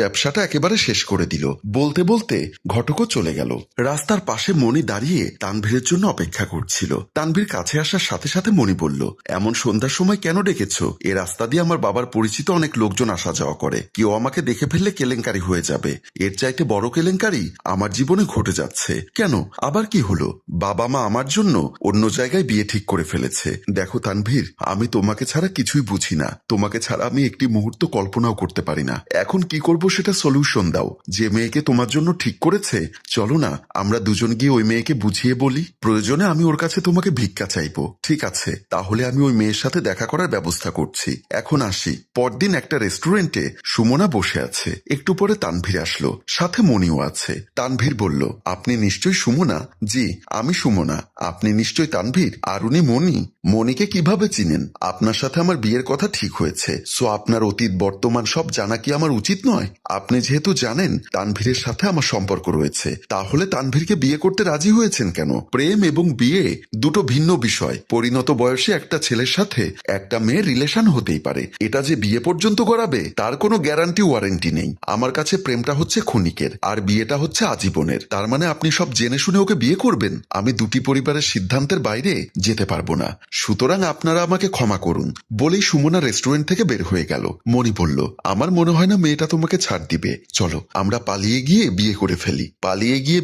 ব্যবসাটা একেবারে শেষ করে দিল। বলতে বলতে ঘটকও চলে গেল। রাস্তার পাশে মণি দাঁড়িয়ে তানভীরের জন্য অপেক্ষা করছিল। তানভীর কাছে আসার সাথে সাথে মণি বলল, এমন সন্ধ্যার সময় কেন ডেকেছো? এ রাস্তা দিয়ে আমার বাবার পরিচিত অনেক লোকজন আসা যাওয়া করে, কেউ আমাকে দেখে ফেললে কেলেঙ্কারি হয়ে যাবে। এর চাইতে বড় কেলেঙ্কারি আমার জীবনে ঘটে যাচ্ছে। কেন, আবার কি হলো? বাবা মা আমার জন্য অন্য জায়গায় বিয়ে ঠিক করে ফেলেছে। দেখো তানভীর, আমি তোমাকে ছাড়া কিছুই বুঝি না। তোমাকে ছাড়া আমি একটি মুহূর্ত কল্পনাও করতে পারি না। এখন কি করব সেটা সলিউশন দাও। যে মেয়েকে তোমার জন্য ঠিক করেছে, চলো না আমরা দুজন গিয়ে ওই মেয়েকে বুঝিয়ে বলি। প্রয়োজনে আমি ওর কাছে তোমাকে ভিক্ষা চাইবো। ঠিক আছে, তাহলে আমি ওই মেয়ের সাথে দেখা করার ব্যবস্থা করছি। এখন আসি। পরদিন একটা রেস্টুরেন্টে সুমনা বসে আছে। একটু পরে তানভীর আসলো, সাথে মনিও আছে। তানভীর বলল, আপনি নিশ্চয়ই সুমনা? জি, আমি সুমনা। আপনি নিশ্চয়ই তানভীর। আর উনি মনি। মনিকে কিভাবে চিনেন? আপনার সাথে আমার বিয়ের কথা ঠিক হয়েছে, সো আপনার অতীত বর্তমান সব জানা কি আমার উচিত নয়? আপনি যেহেতু জানেন তানভীরের সাথে আমার সম্পর্ক রয়েছে, তাহলে তানভীরকে বিয়ে করতে রাজি হয়েছেন কেন? প্রেম এবং বিয়ে দুটো ভিন্ন বিষয়। পরিণত বয়সে একটা ছেলের সাথে একটা মেয়ের রিলেশন হতেই পারে, এটা যে বিয়ে পর্যন্ত করাবে তার কোনো গ্যারান্টি ওয়ারেন্টি নেই। আমার কাছে প্রেমটা হচ্ছে ক্ষণিকের, আর বিয়েটা হচ্ছে আজীবনের। তার মানে আপনি সব জেনে শুনে ওকে বিয়ে করবেন? আমি দুটি পরিবারের সিদ্ধান্তের বাইরে যেতে পারবো না, সুতরাং আপনারা আমাকে ক্ষমা করুন। বলেই সুমনা রেস্টুরেন্ট থেকে বের হয়ে গেল। মণি বলল, আমার মনে হয় না মেয়েটা তোমাকে ছাড় দিবে। চলো আমরা পালিয়ে গিয়ে বিয়ে করে ফেলি। পালিয়ে গিয়ে